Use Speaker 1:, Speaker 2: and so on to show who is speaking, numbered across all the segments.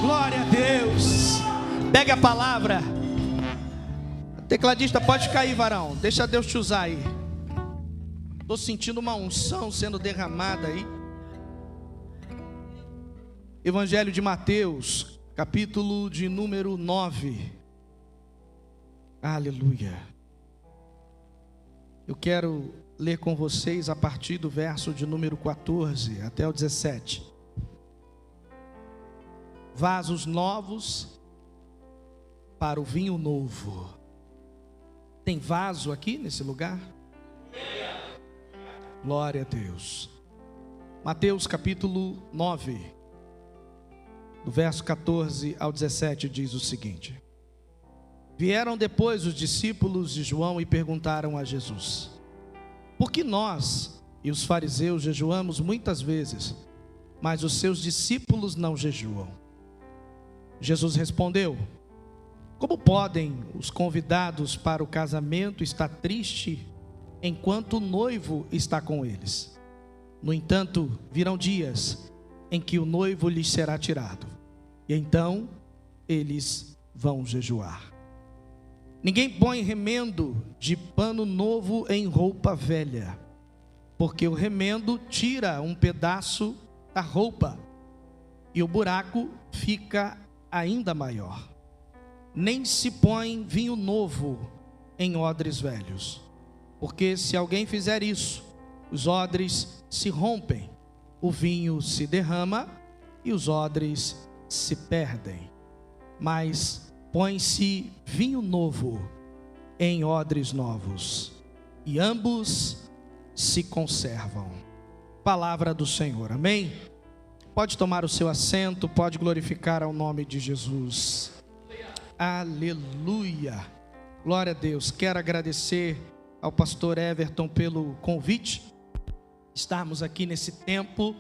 Speaker 1: Glória a Deus. Pega a palavra. Tecladista, pode ficar aí, varão. Deixa Deus te usar aí. Estou sentindo uma unção sendo derramada aí. Evangelho de Mateus, capítulo de número 9. Aleluia. Eu quero ler com vocês a partir do verso de número 14 até o 17. Vasos novos para o vinho novo. Tem vaso aqui nesse lugar? Glória a Deus. Mateus capítulo 9, do verso 14 ao 17 diz o seguinte: Vieram depois os discípulos de João e perguntaram a Jesus: Por que nós e os fariseus jejuamos muitas vezes, mas os seus discípulos não jejuam? Jesus respondeu: Como podem os convidados para o casamento estar tristes enquanto o noivo está com eles? No entanto, virão dias em que o noivo lhes será tirado, e então eles vão jejuar. Ninguém põe remendo de pano novo em roupa velha, porque o remendo tira um pedaço da roupa, e o buraco fica ainda maior. Nem se põe vinho novo em odres velhos, porque se alguém fizer isso, os odres se rompem, o vinho se derrama e os odres se perdem. Mas põe-se vinho novo em odres novos, e ambos se conservam. Palavra do Senhor, amém? Pode tomar o seu assento, pode glorificar ao nome de Jesus. Aleluia, glória a Deus. Quero agradecer ao pastor Everton pelo convite, estarmos aqui nesse tempo,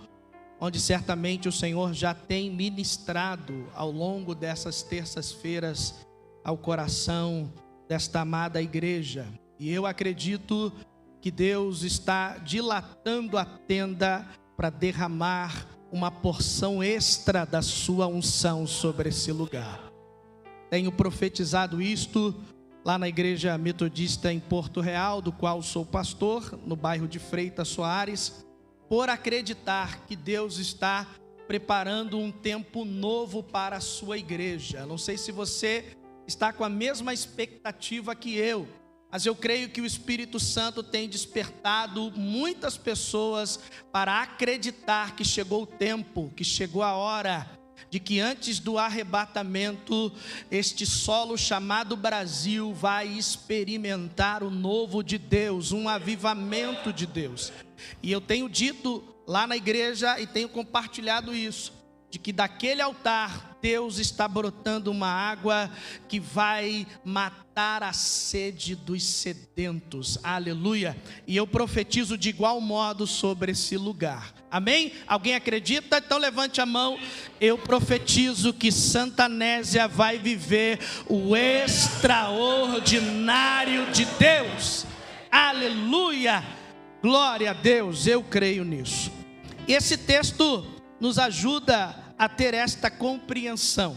Speaker 1: onde certamente o Senhor já tem ministrado ao longo dessas terças-feiras ao coração desta amada igreja, e eu acredito que Deus está dilatando a tenda para derramar uma porção extra da sua unção sobre esse lugar. Tenho profetizado isto lá na igreja metodista em Porto Real, do qual sou pastor, no bairro de Freitas Soares, por acreditar que Deus está preparando um tempo novo para a sua igreja. Não sei se você está com a mesma expectativa que eu, mas eu creio que o Espírito Santo tem despertado muitas pessoas para acreditar que chegou o tempo, que chegou a hora, de que antes do arrebatamento, este solo chamado Brasil vai experimentar o novo de Deus, um avivamento de Deus. E eu tenho dito lá na igreja e tenho compartilhado isso, de que daquele altar Deus está brotando uma água que vai matar a sede dos sedentos, aleluia, e eu profetizo de igual modo sobre esse lugar, amém? Alguém acredita? Então levante a mão. Eu profetizo que Santanésia vai viver o extraordinário de Deus, aleluia, glória a Deus, eu creio nisso. Esse texto nos ajuda a ter esta compreensão.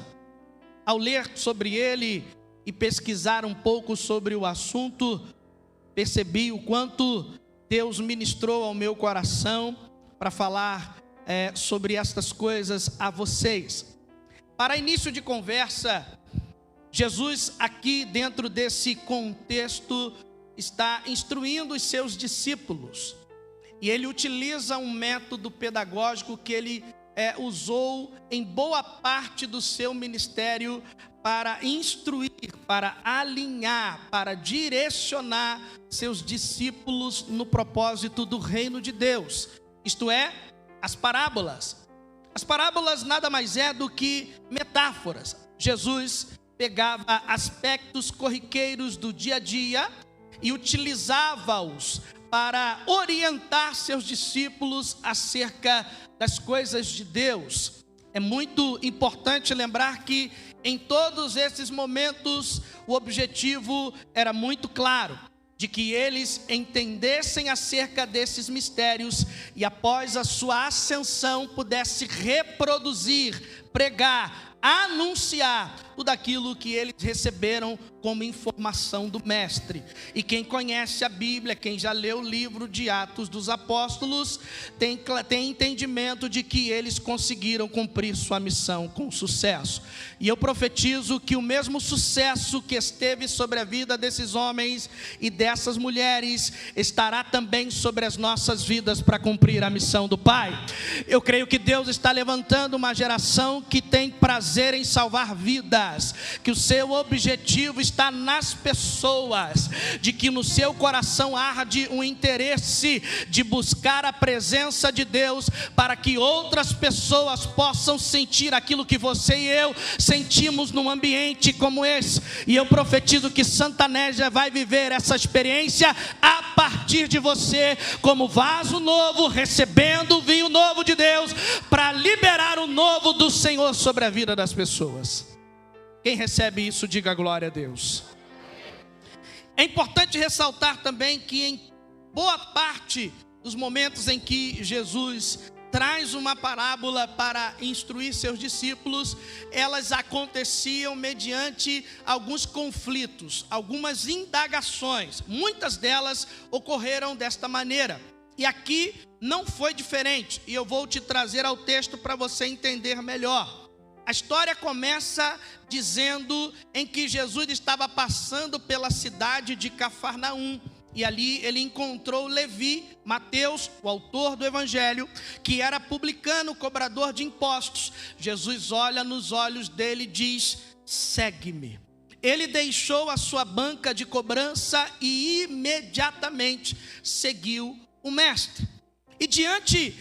Speaker 1: Ao ler sobre ele e pesquisar um pouco sobre o assunto, percebi o quanto Deus ministrou ao meu coração para falar sobre estas coisas a vocês. Para início de conversa, Jesus aqui dentro desse contexto está instruindo os seus discípulos. E ele utiliza um método pedagógico que ele usou em boa parte do seu ministério para instruir, para alinhar, para direcionar seus discípulos no propósito do reino de Deus. Isto é, as parábolas. As parábolas nada mais é do que metáforas. Jesus pegava aspectos corriqueiros do dia a dia e utilizava-os para orientar seus discípulos acerca das coisas de Deus. É muito importante lembrar que em todos esses momentos o objetivo era muito claro, de que eles entendessem acerca desses mistérios e após a sua ascensão pudesse reproduzir, pregar anunciar tudo aquilo que eles receberam como informação do mestre. E quem conhece a Bíblia, quem já leu o livro de Atos dos Apóstolos, tem entendimento de que eles conseguiram cumprir sua missão com sucesso. E eu profetizo que o mesmo sucesso que esteve sobre a vida desses homens e dessas mulheres estará também sobre as nossas vidas para cumprir a missão do Pai. Eu creio que Deus está levantando uma geração que tem prazer em salvar vidas, que o seu objetivo está nas pessoas, de que no seu coração arde um interesse de buscar a presença de Deus, para que outras pessoas possam sentir aquilo que você e eu sentimos num ambiente como esse. E eu profetizo que Santa Négia vai viver essa experiência a partir de você, como vaso novo, recebendo o vinho novo de Deus, para liberar o novo do Senhor sobre a vida das pessoas. Quem recebe isso, diga glória a Deus. É importante ressaltar também que em boa parte dos momentos em que Jesus traz uma parábola para instruir seus discípulos, elas aconteciam mediante alguns conflitos, algumas indagações. Muitas delas ocorreram desta maneira. E aqui não foi diferente. E eu vou te trazer ao texto para você entender melhor. A história começa dizendo em que Jesus estava passando pela cidade de Cafarnaum. E ali ele encontrou Levi, Mateus, o autor do evangelho, que era publicano, cobrador de impostos. Jesus olha nos olhos dele e diz: segue-me. Ele deixou a sua banca de cobrança e imediatamente seguiu o mestre. E diante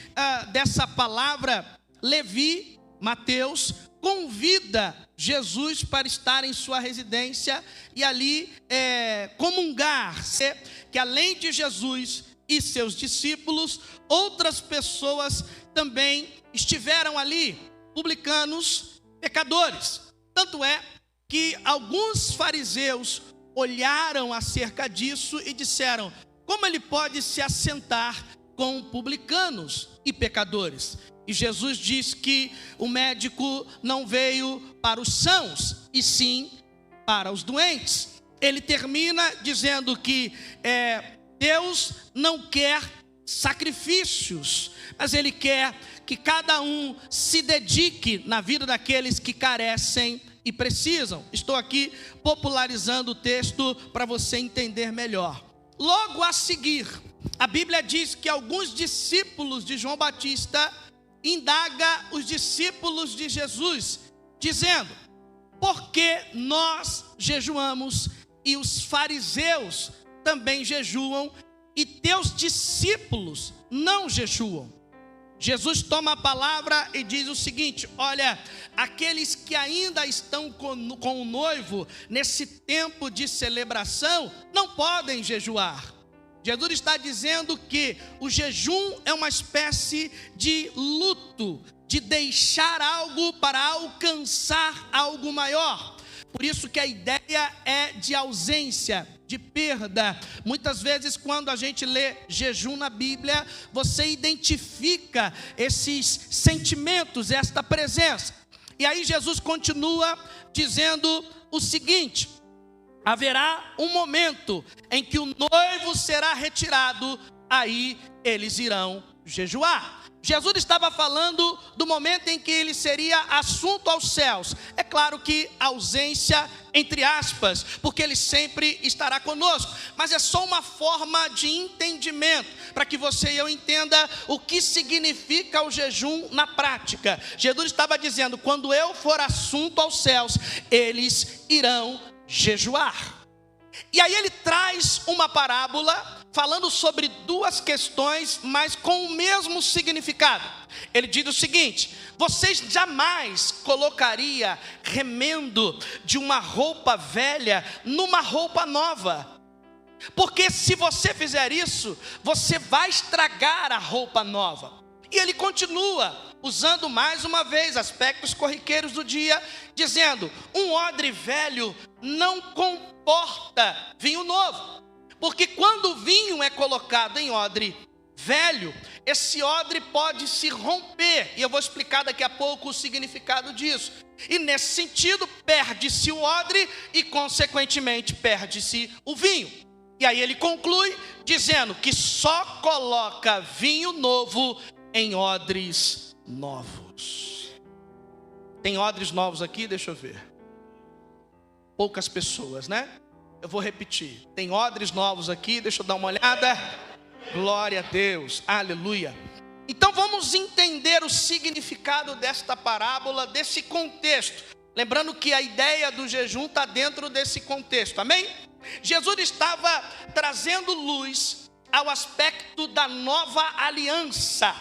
Speaker 1: dessa palavra, Levi, Mateus, convida Jesus para estar em sua residência e ali comungar, que além de Jesus e seus discípulos, outras pessoas também estiveram ali, publicanos, pecadores. Tanto é que alguns fariseus olharam acerca disso e disseram: como ele pode se assentar com publicanos e pecadores? E Jesus diz que o médico não veio para os sãos, e sim para os doentes. Ele termina dizendo que Deus não quer sacrifícios, mas Ele quer que cada um se dedique na vida daqueles que carecem e precisam. Estou aqui popularizando o texto para você entender melhor. Logo a seguir, a Bíblia diz que alguns discípulos de João Batista indaga os discípulos de Jesus, dizendo: por que nós jejuamos e os fariseus também jejuam e teus discípulos não jejuam? Jesus toma a palavra e diz o seguinte: olha, aqueles que ainda estão com o noivo nesse tempo de celebração não podem jejuar. Jesus está dizendo que o jejum é uma espécie de luto, de deixar algo para alcançar algo maior. Por isso que a ideia é de ausência, de perda. Muitas vezes quando a gente lê jejum na Bíblia, você identifica esses sentimentos, esta presença. E aí Jesus continua dizendo o seguinte: haverá um momento em que o noivo será retirado, aí eles irão jejuar. Jesus estava falando do momento em que ele seria assunto aos céus. É claro que ausência entre aspas, porque ele sempre estará conosco, mas é só uma forma de entendimento, para que você e eu entenda o que significa o jejum na prática. Jesus estava dizendo: quando eu for assunto aos céus, eles irão jejuar. E aí ele traz uma parábola falando sobre duas questões, mas com o mesmo significado. Ele diz o seguinte: vocês jamais colocaria remendo de uma roupa velha numa roupa nova, porque se você fizer isso, você vai estragar a roupa nova. E ele continua usando mais uma vez aspectos corriqueiros do dia, dizendo: um odre velho não comporta vinho novo, porque quando o vinho é colocado em odre velho, esse odre pode se romper, e eu vou explicar daqui a pouco o significado disso. E nesse sentido, perde-se o odre e consequentemente perde-se o vinho. E aí ele conclui dizendo que só coloca vinho novo em odres novos. Tem odres novos aqui? Deixa eu ver. Poucas pessoas, né? Eu vou repetir. Tem odres novos aqui? Deixa eu dar uma olhada. Glória a Deus, aleluia. Então vamos entender o significado desta parábola, desse contexto. Lembrando que a ideia do jejum está dentro desse contexto, amém? Jesus estava trazendo luz ao aspecto da nova aliança.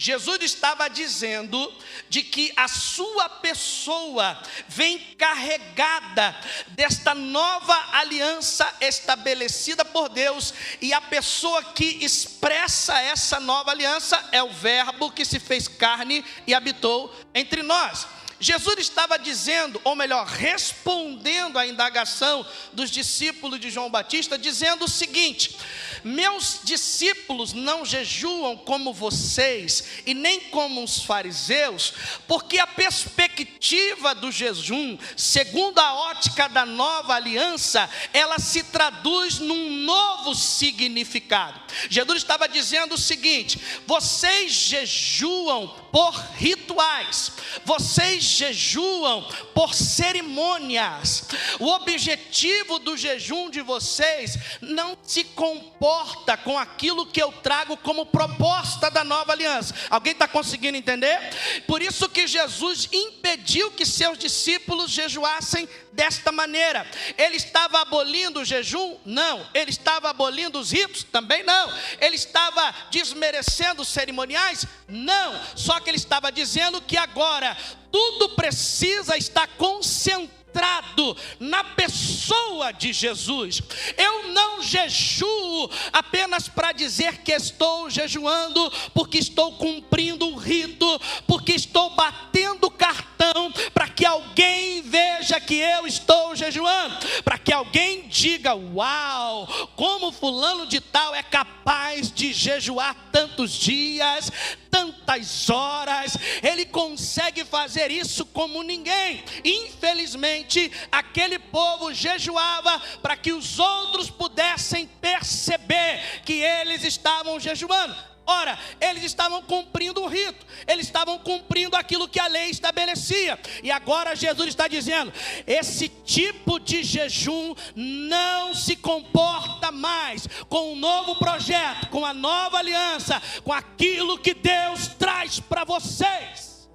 Speaker 1: Jesus estava dizendo de que a sua pessoa vem carregada desta nova aliança estabelecida por Deus, e a pessoa que expressa essa nova aliança é o Verbo que se fez carne e habitou entre nós. Jesus estava dizendo, ou melhor, respondendo à indagação dos discípulos de João Batista, dizendo o seguinte: meus discípulos não jejuam como vocês e nem como os fariseus, porque a perspectiva do jejum, segundo a ótica da nova aliança, ela se traduz num novo significado. Jesus estava dizendo o seguinte: vocês jejuam por rituais, vocês jejuam por cerimônias. O objetivo do jejum de vocês não se comporta com aquilo que eu trago como proposta da nova aliança. Alguém está conseguindo entender? Por isso que Jesus impediu que seus discípulos jejuassem desta maneira. Ele estava abolindo o jejum? Não. Ele estava abolindo os ritos? Também não. Ele estava desmerecendo os cerimoniais? Não. Só que ele estava dizendo que agora tudo precisa estar concentrado na pessoa de Jesus. Eu não jejuo apenas para dizer que estou jejuando, porque estou cumprindo um rito, porque estou batendo cartão para que alguém veja que eu estou jejuando, para que alguém diga: uau, como fulano de tal é capaz de jejuar tantos dias, tantas horas, ele consegue fazer isso como ninguém. Infelizmente, aquele povo jejuava para que os outros pudessem perceber que eles estavam jejuando. Ora, eles estavam cumprindo um rito, eles estavam cumprindo aquilo que a lei estabelecia. E agora Jesus está dizendo: esse tipo de jejum não se comporta mais com um novo projeto, com a nova aliança, com aquilo que Deus traz para vocês.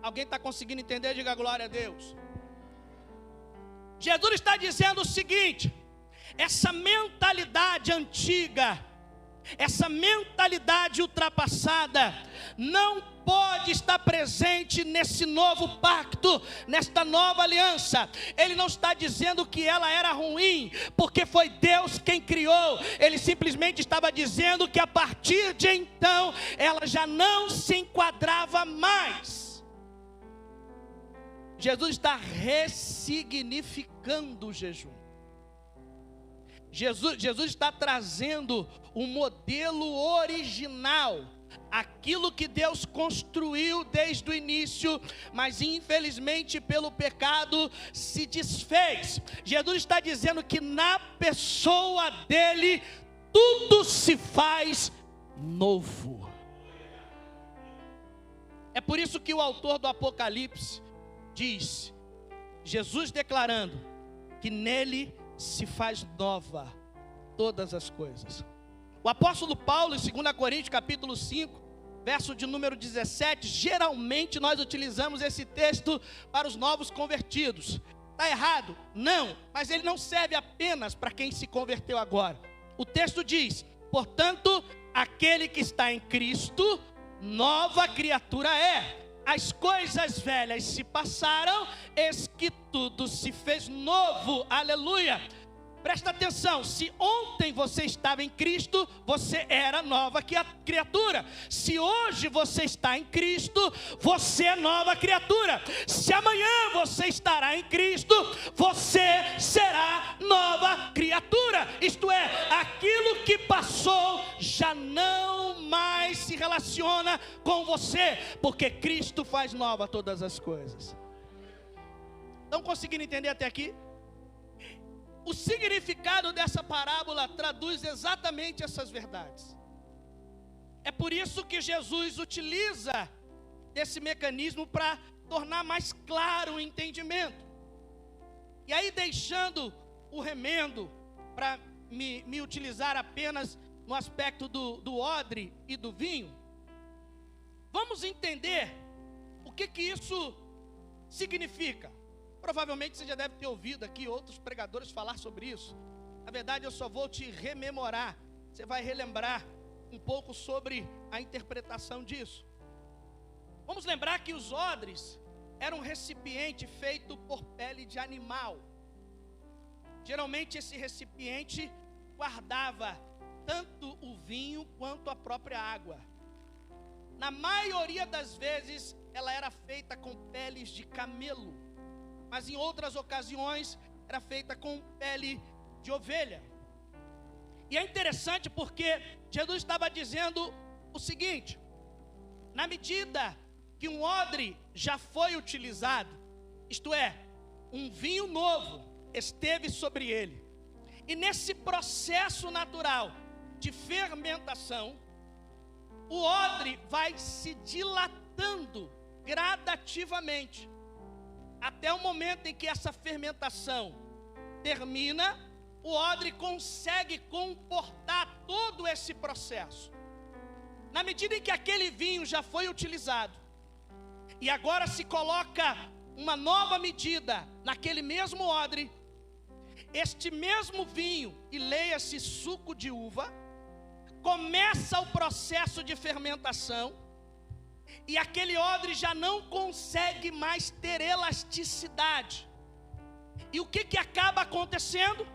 Speaker 1: Alguém está conseguindo entender? Diga glória a Deus. Jesus está dizendo o seguinte: essa mentalidade antiga, essa mentalidade ultrapassada não pode estar presente nesse novo pacto, nesta nova aliança. Ele não está dizendo que ela era ruim, porque foi Deus quem criou. Ele simplesmente estava dizendo que a partir de então, ela já não se enquadrava mais. Jesus está ressignificando o jejum. Jesus está trazendo o modelo original, aquilo que Deus construiu desde o início, mas infelizmente pelo pecado se desfez. Jesus está dizendo que na pessoa dele tudo se faz novo. É por isso que o autor do Apocalipse diz, Jesus declarando que nele se faz nova todas as coisas. O apóstolo Paulo, em 2 Coríntios capítulo 5, verso de número 17, geralmente nós utilizamos esse texto para os novos convertidos. Está errado? Não, mas ele não serve apenas para quem se converteu agora. O texto diz: portanto, aquele que está em Cristo, nova criatura é. As coisas velhas se passaram, eis que tudo se fez novo. Aleluia. Presta atenção, se ontem você estava em Cristo, você era nova criatura. Se hoje você está em Cristo, você é nova criatura. Se amanhã você estará em Cristo, você será nova criatura. Isto é, aquilo que passou já não com você, porque Cristo faz nova todas as coisas. Estão conseguindo entender até aqui? O significado dessa parábola traduz exatamente essas verdades. É por isso que Jesus utiliza esse mecanismo para tornar mais claro o entendimento. E aí, deixando o remendo para me utilizar apenas no aspecto do odre e do vinho, vamos entender o que isso significa. Provavelmente você já deve ter ouvido aqui outros pregadores falar sobre isso. Na verdade, eu só vou te rememorar. Você vai relembrar um pouco sobre a interpretação disso. Vamos lembrar que os odres eram um recipiente feito por pele de animal. Geralmente esse recipiente guardava tanto o vinho quanto a própria água. Na maioria das vezes ela era feita com peles de camelo, mas em outras ocasiões era feita com pele de ovelha. E é interessante porque Jesus estava dizendo o seguinte: na medida que um odre já foi utilizado, isto é, um vinho novo esteve sobre ele, e nesse processo natural de fermentação, o odre vai se dilatando gradativamente, até o momento em que essa fermentação termina, o odre consegue comportar todo esse processo. Na medida em que aquele vinho já foi utilizado, e agora se coloca uma nova medida naquele mesmo odre, este mesmo vinho, e leia-se suco de uva, começa o processo de fermentação, e aquele odre já não consegue mais ter elasticidade. E o que acaba acontecendo?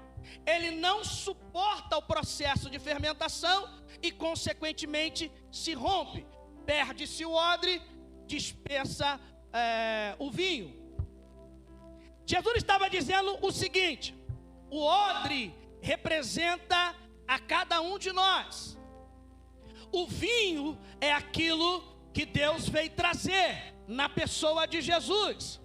Speaker 1: Ele não suporta o processo de fermentação e consequentemente se rompe. Perde-se o odre, dispensa o vinho. Jesus estava dizendo o seguinte: o odre representa a cada um de nós. O vinho é aquilo que Deus veio trazer na pessoa de Jesus.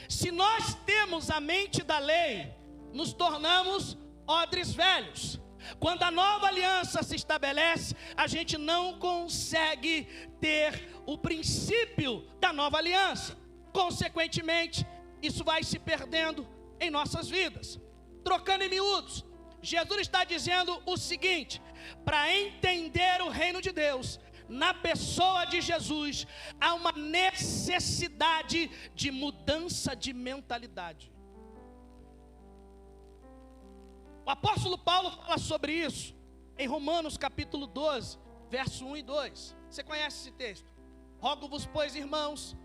Speaker 1: Se nós temos a mente da lei, nos tornamos odres velhos. Quando a nova aliança se estabelece, a gente não consegue ter o princípio da nova aliança. Consequentemente, isso vai se perdendo em nossas vidas. Trocando em miúdos, Jesus está dizendo o seguinte: para entender o reino de Deus, na pessoa de Jesus, há uma necessidade de mudança de mentalidade. O apóstolo Paulo fala sobre isso em Romanos capítulo 12, verso 1 e 2. Você conhece esse texto? Rogo-vos, pois, irmãos,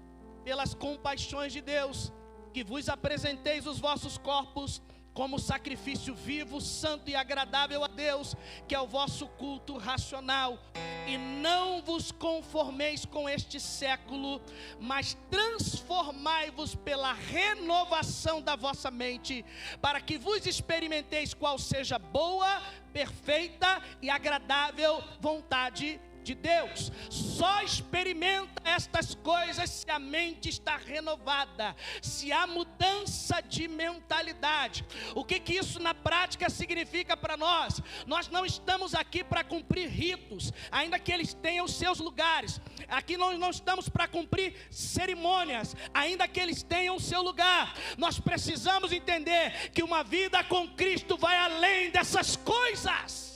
Speaker 1: pelas compaixões de Deus, que vos apresenteis os vossos corpos como sacrifício vivo, santo e agradável a Deus, que é o vosso culto racional. E não vos conformeis com este século, mas transformai-vos pela renovação da vossa mente, para que vos experimenteis qual seja boa, perfeita e agradável vontade de Deus. Só experimenta estas coisas se a mente está renovada, se há mudança de mentalidade. O que isso na prática significa para nós? Nós não estamos aqui para cumprir ritos, ainda que eles tenham seus lugares. Aqui nós não estamos para cumprir cerimônias, ainda que eles tenham o seu lugar. Nós precisamos entender que uma vida com Cristo vai além dessas coisas.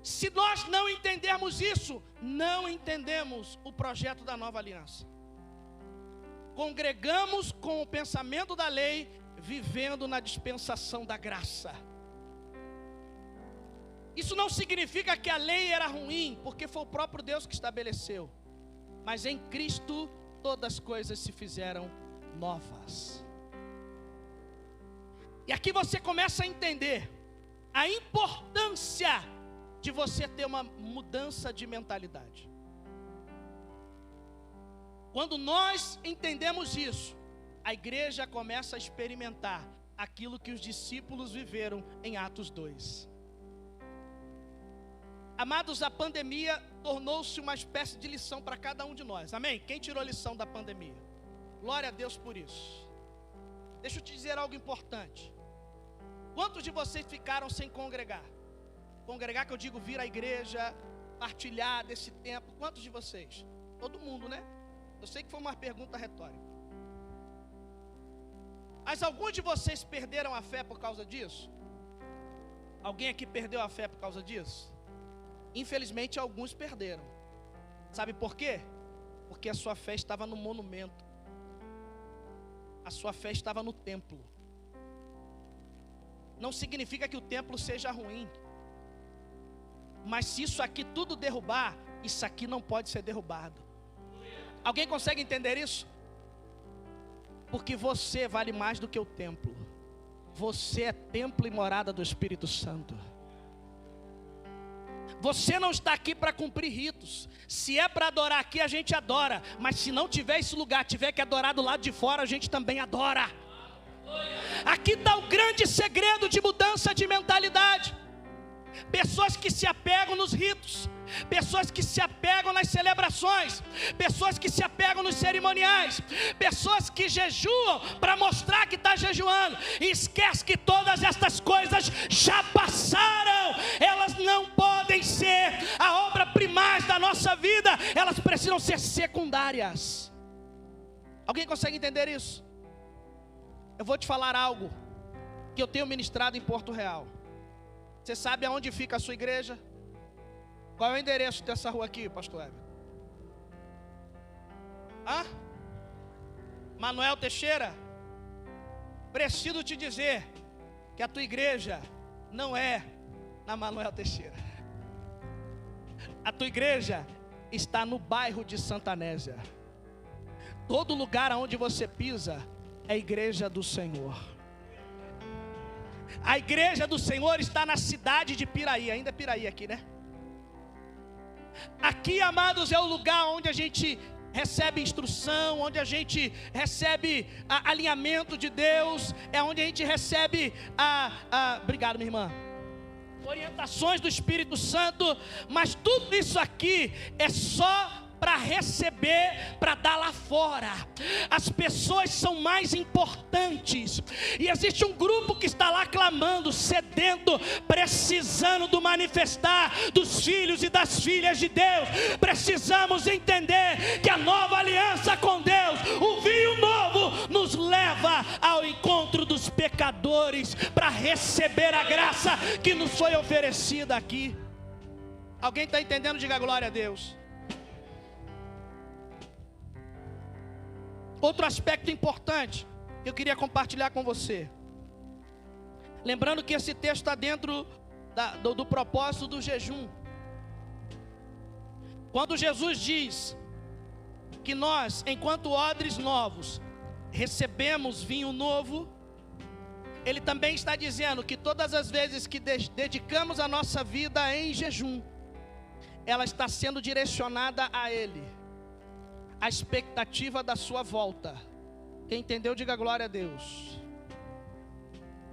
Speaker 1: Se nós não entendermos isso, não entendemos o projeto da nova aliança. Congregamos com o pensamento da lei, vivendo na dispensação da graça. Isso não significa que a lei era ruim, porque foi o próprio Deus que estabeleceu. Mas em Cristo todas as coisas se fizeram novas. E aqui você começa a entender a importância de você ter uma mudança de mentalidade. Quando nós entendemos isso, a igreja começa a experimentar aquilo que os discípulos viveram em Atos 2. Amados, a pandemia tornou-se uma espécie de lição para cada um de nós. Amém? Quem tirou lição da pandemia? Glória a Deus por isso. Deixa eu te dizer algo importante. Quantos de vocês ficaram sem congregar? Congregar, que eu digo, vir à igreja, partilhar desse tempo. Quantos de vocês? Todo mundo, né? Eu sei que foi uma pergunta retórica. Mas alguns de vocês perderam a fé por causa disso? Alguém aqui perdeu a fé por causa disso? Infelizmente, alguns perderam. Sabe por quê? Porque a sua fé estava no monumento. A sua fé estava no templo. Não significa que o templo seja ruim. Mas se isso aqui tudo derrubar, isso aqui não pode ser derrubado. Alguém consegue entender isso? Porque você vale mais do que o templo. Você é templo e morada do Espírito Santo. Você não está aqui para cumprir ritos. Se é para adorar aqui, a gente adora. Mas se não tiver esse lugar, tiver que adorar do lado de fora, a gente também adora. Aqui está o grande segredo de mudança de mentalidade. Pessoas que se apegam nos ritos, pessoas que se apegam nas celebrações, pessoas que se apegam nos cerimoniais, pessoas que jejuam para mostrar que está jejuando, e esquece que todas estas coisas já passaram. Elas não podem ser a obra primaz da nossa vida, elas precisam ser secundárias. Alguém consegue entender isso? Eu vou te falar algo que eu tenho ministrado em Porto Real. Você sabe aonde fica a sua igreja? Qual é o endereço dessa rua aqui, pastor Everton? Manuel Teixeira? Preciso te dizer que a tua igreja não é na Manuel Teixeira. A tua igreja está no bairro de Santa Anésia. Todo lugar onde você pisa é a igreja do Senhor. A igreja do Senhor está na cidade de Piraí. Ainda é Piraí aqui, né? Aqui, amados, é o lugar onde a gente recebe instrução, onde a gente recebe alinhamento de Deus, é onde a gente recebe obrigado, minha irmã, orientações do Espírito Santo. Mas tudo isso aqui é só para receber, para dar lá fora. As pessoas são mais importantes, e existe um grupo que está lá clamando, sedento, precisando do manifestar dos filhos e das filhas de Deus. Precisamos entender que a nova aliança com Deus, o vinho novo, nos leva ao encontro dos pecadores, para receber a graça que nos foi oferecida aqui. Alguém está entendendo? Diga glória a Deus. Outro aspecto importante que eu queria compartilhar com você. Lembrando que esse texto está dentro do propósito do jejum. Quando Jesus diz que nós, enquanto odres novos, recebemos vinho novo, Ele também está dizendo que todas as vezes que dedicamos a nossa vida em jejum, ela está sendo direcionada a Ele. A expectativa da sua volta. Quem entendeu, diga glória a Deus.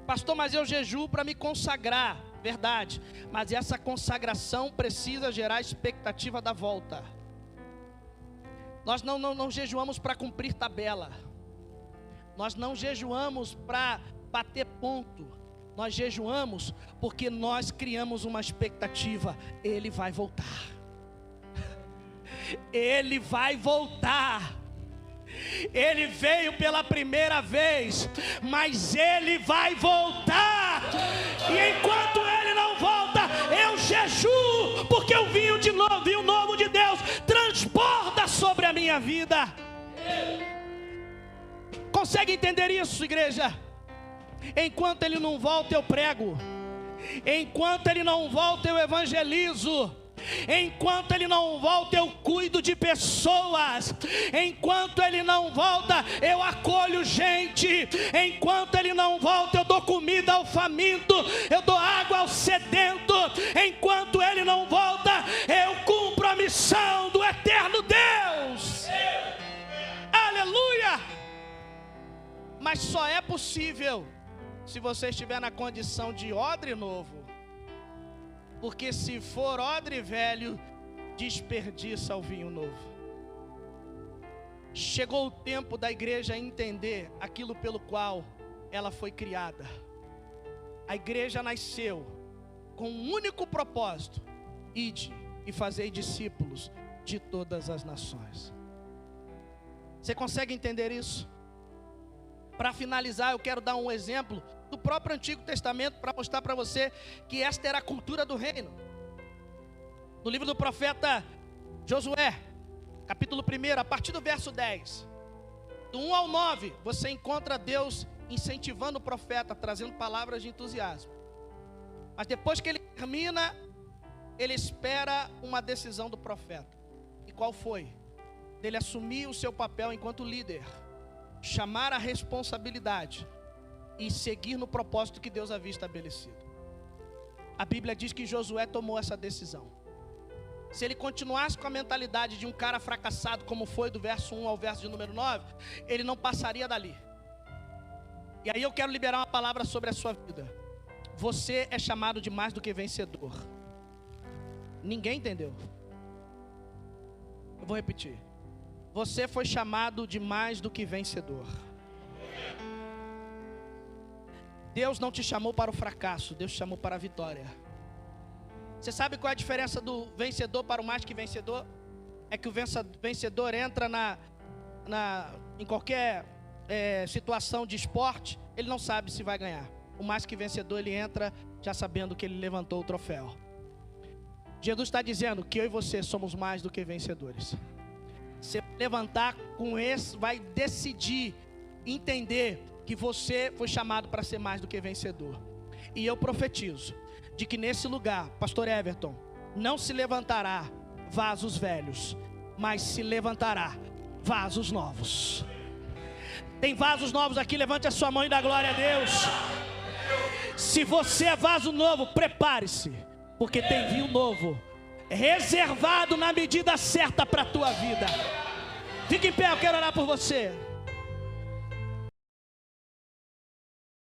Speaker 1: Pastor, mas eu jejuo para me consagrar. Verdade, mas essa consagração precisa gerar expectativa da volta. Nós não jejuamos para cumprir tabela. Nós não jejuamos para bater ponto. Nós jejuamos porque nós criamos uma expectativa. Ele vai voltar. Ele vai voltar. Ele veio pela primeira vez, mas Ele vai voltar. E enquanto Ele não volta, eu jejuo, porque o vinho novo de Deus transborda sobre a minha vida. Consegue entender isso, igreja? Enquanto Ele não volta, eu prego. Enquanto Ele não volta, eu evangelizo. Enquanto Ele não volta, eu cuido de pessoas. Enquanto Ele não volta, eu acolho gente. Enquanto Ele não volta, eu dou comida ao faminto, eu dou água ao sedento. Enquanto Ele não volta, eu cumpro a missão do eterno Deus. Aleluia! Mas só é possível se você estiver na condição de odre novo. porque se for odre velho, desperdiça o vinho novo. Chegou o tempo da igreja entender aquilo pelo qual ela foi criada. A igreja nasceu com um único propósito: ide e fazei discípulos de todas as nações. Você consegue entender isso? Para finalizar, eu quero dar um exemplo do próprio Antigo Testamento para mostrar para você que esta era a cultura do reino. No livro do profeta Josué, capítulo 1, a partir do verso 10, do 1 ao 9, você encontra Deus incentivando o profeta, trazendo palavras de entusiasmo. Mas depois que ele termina, ele espera uma decisão do profeta. E qual foi? Dele assumir o seu papel enquanto líder, chamar a responsabilidade e seguir no propósito que Deus havia estabelecido. A Bíblia diz que Josué tomou essa decisão. Se ele continuasse com a mentalidade de um cara fracassado, como foi do verso 1 ao verso de número 9, ele não passaria dali. E aí eu quero liberar uma palavra sobre a sua vida. Você é chamado de mais do que vencedor. Ninguém entendeu. Eu vou repetir. Você foi chamado de mais do que vencedor. Deus não te chamou para o fracasso, Deus te chamou para a vitória. Você sabe qual é a diferença do vencedor para o mais que vencedor? É que o vencedor entra em qualquer situação de esporte, ele não sabe se vai ganhar. O mais que vencedor, ele entra já sabendo que ele levantou o troféu. Jesus está dizendo que eu e você somos mais do que vencedores. Você vai levantar com esse, vai decidir, entender que você foi chamado para ser mais do que vencedor. E eu profetizo de que nesse lugar, pastor Everton, não se levantará vasos velhos, mas se levantará vasos novos. Tem vasos novos aqui, levante a sua mão e dá glória a Deus. Se você é vaso novo, prepare-se, porque tem vinho novo reservado na medida certa para a tua vida. Fique em pé, eu quero orar por você.